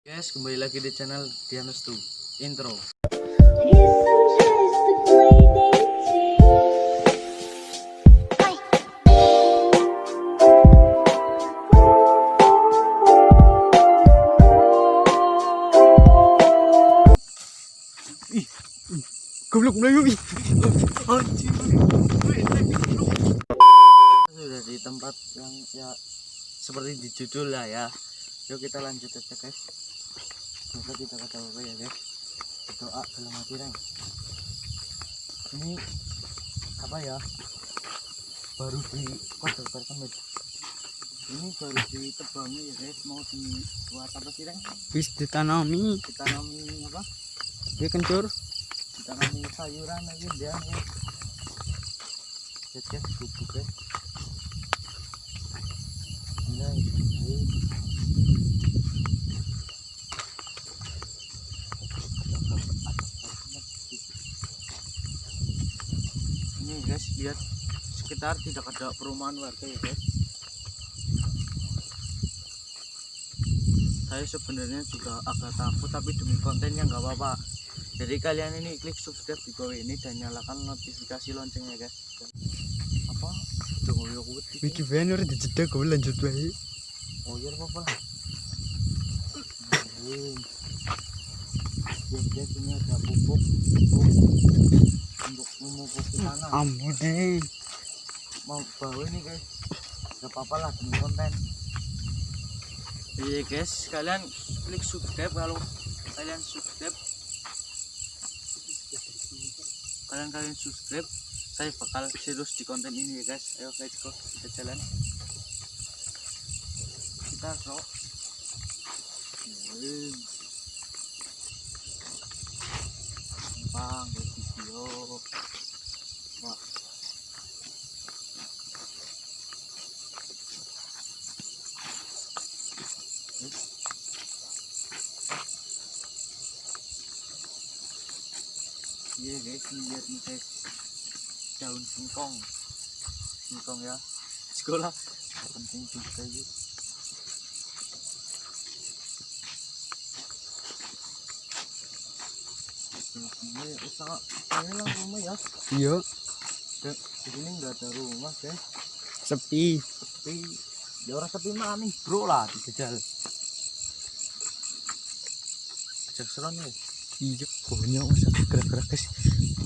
Guys, kembali lagi di channel Dianus tuh intro. Ih, goblok Melayu ih. Anjir. Sudah di tempat yang ya seperti di judul lah ya. Yuk kita lanjut aja guys. Semoga tidak ada apa ya guys. Berdoa dalam hati Reng. Ini apa ya? Baru di kodok pertemuan. Ini baru ditebangi ya guys. Mau dibuat apa sih Reng? Wis ditanami Apa? dia kencur Ditanami sayuran aja dia ya. Guys, bubuk guys. Ini guys, lihat sekitar tidak ada perumahan warga ya guys. Saya sebenarnya juga agak takut, tapi demi kontennya nggak apa-apa. Jadi kalian ini klik subscribe di bawah ini dan nyalakan notifikasi loncengnya guys. Apa? Jangan lupa kuat. video banner dijeda gue lanjut wae. Oh iya apa-apa lah. Guys, ini ada pupuk untuk memupuk tanah. Ampun Mau bawa ini guys, gak apa-apa lah demi konten. Iya guys, kalian klik subscribe. Kalau kalian subscribe, kalian subscribe, saya bakal serius di konten ini ya guys. Ayo guys, kok kita jalan, kita kok gampang buat video. Wah, iya guys, lihat nih guys, daun singkong ya, sekolah penting juga ya. Ini usaha saya lah rumah ya. iya Dan di sini nggak ada rumah guys, sepi sepi. Ya orang sepi mah nih bro lah dijajal. Ajak seron nih. iya pohonnya usah gerak-gerak guys,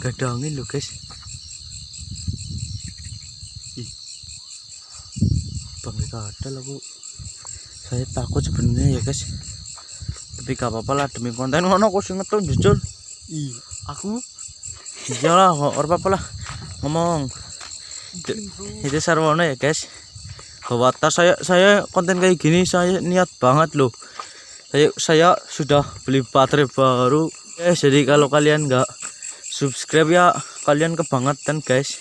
gak ada angin loh guys. Ih bang gak ada lah bu, saya takut sebenarnya ya guys, tapi gak apa-apa lah demi konten. Ngono aku sing ngetun jujur. Ih aku iyalah orang apa-apa lah ngomong itu sarwana ya guys. Bahwa tas saya konten kayak gini saya niat banget loh. Saya sudah beli baterai baru guys. Jadi kalau kalian nggak subscribe ya kalian kebangetan guys.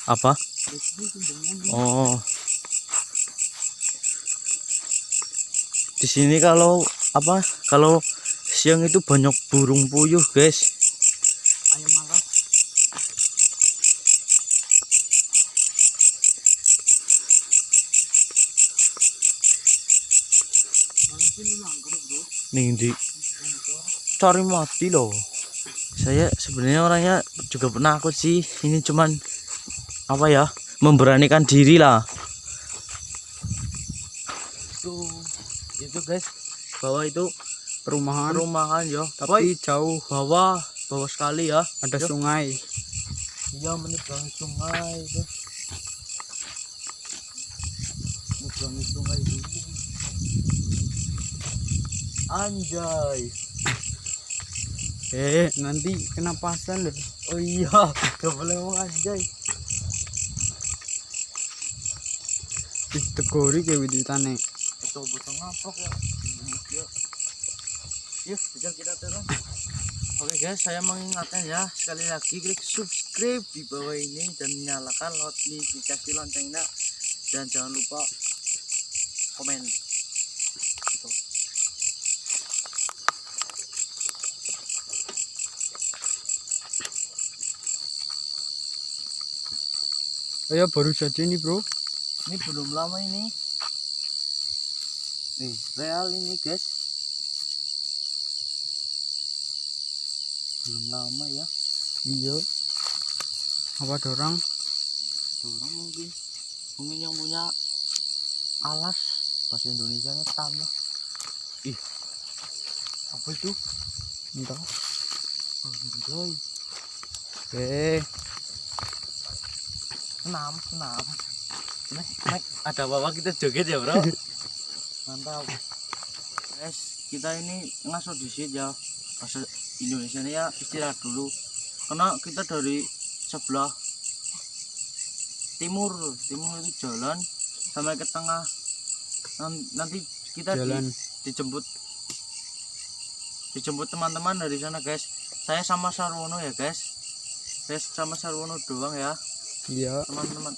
Apa? Oh, di sini kalau apa? Kalau siang itu banyak burung puyuh guys. Ayam malas. Nih di cari mati loh. Saya sebenarnya orangnya juga penakut sih. Ini cuman apa ya? Memberanikan diri lah. Itu guys, bawah itu Perumahan ya, tapi jauh, bawah sekali ya. ada Yo. sungai. Iya, menyeberangi sungai itu. Menyeberangi sungai dulu. Anjay. Nanti kena pasal loh. Oh iya, gak boleh ngomong anjay. Ditegori kayak widitane. Betul-betul ngaprok ya. Yuk, kita turun. Oke guys, saya mengingatkan ya, sekali lagi klik subscribe di bawah ini dan nyalakan notifikasi loncengnya, dan jangan lupa komen. Gitu. Saya baru saja nih bro. Ini belum lama ini. Nih, real ini guys. Belum lama ya. Iya. Apa ada orang? Orang mungkin yang punya alas, bahasa Indonesia nya tanah. Ih, apa itu? Entah. Anjay, senam. Nek, ada apa kita joget ya bro? Mantap. Guys, kita ini ngaso di sini ya. Bahasa Indonesia nya ya istirahat dulu. Karena kita dari sebelah timur itu jalan sampai ke tengah. Nanti kita Jalan. dijemput teman-teman dari sana guys. Saya sama Sarwono ya guys. Saya sama Sarwono doang ya Iya. teman-teman.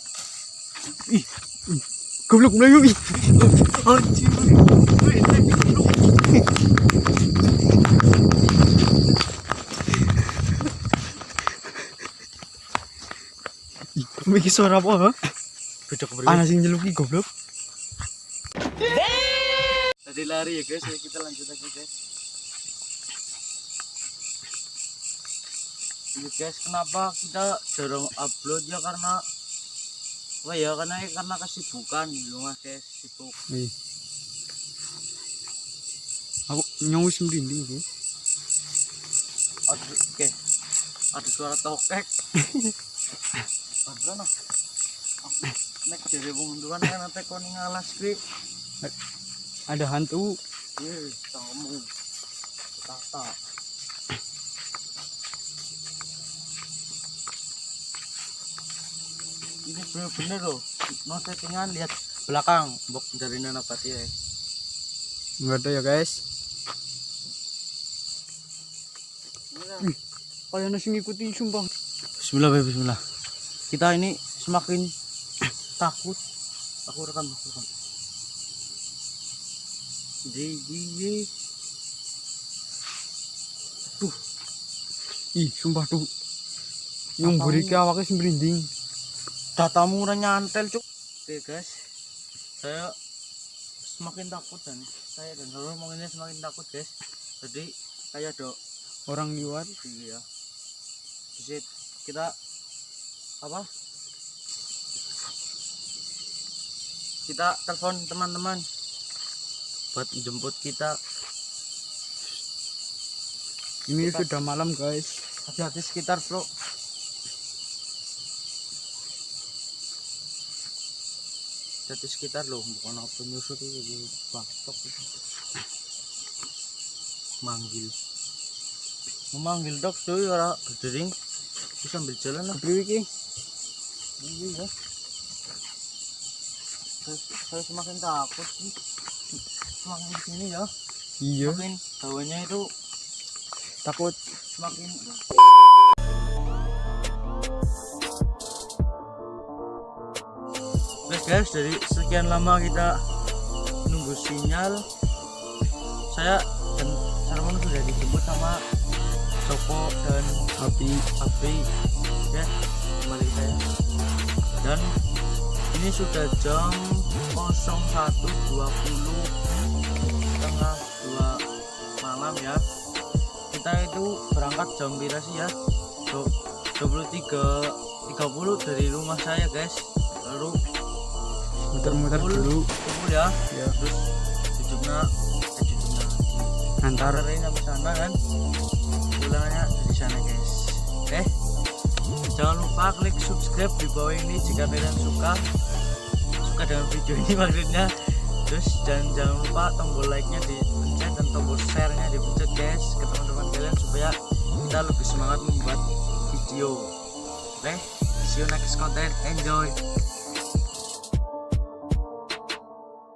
Goblok Melayu. Ih. Anjir. Iki suara apa ha? Beda keberapa? Ana sing nyeluki goblok. Tadi lari ya guys, ya kita lanjut lagi guys. Ini guys, kenapa kita jarang upload ya karena karena kesibukan di rumah guys, sibuk. Ih. Aku nyawis merinding sih. Aduh, oke. Ada suara tokek. Padahal nek jadi pengunduran kan nanti kau ngalas kuwi. Ada hantu. Kamu tata. Ini bener-bener loh. No settingan, lihat belakang bok dari Nanapati ya. Enggak ada ya guys. Kalian nasi ngikutin sumpah. Bismillah. Kita ini semakin takut. Aku rekam. Jadi Ih, sumpah tuh. Yang burike awake sing merinding. datamu udah nyantel cuk. Oke guys, saya semakin takut dan Harun mau ini semakin takut guys. Jadi kayak ada Orang luar. iya. Jadi kita apa? Kita telepon teman-teman buat jemput kita. Ini sudah malam guys. Hati-hati sekitar bro. Hati sekitar loh, bukan apa nyusut itu batok itu. Memanggil dok cuy ora berdering bisa sambil jalan lah. Kepriwe iki? Iya. Saya semakin takut sih. Semakin di sini ya. Iya, Semakin bawahnya itu takut. semakin Oke guys, dari sekian lama kita nunggu sinyal, saya dan Sarwono sudah dijemput sama Joko dan Api ya, kembali saya. Dan ini sudah jam 01.20 setengah 2 malam ya. Kita itu berangkat jam berapa sih ya? 23.30 dari rumah saya guys. Lalu Muter-muter dulu. kumpul ya. Ya. Terus jujurnya Antar. ini sampai sana kan. Pulangnya dari sana guys. Oke. Jangan lupa klik subscribe di bawah ini jika kalian suka dengan video ini maksudnya. Terus jangan lupa tombol like-nya dipencet dan tombol share-nya dipencet guys ke teman-teman kalian supaya kita lebih semangat membuat video. Oke, see you next content. Enjoy.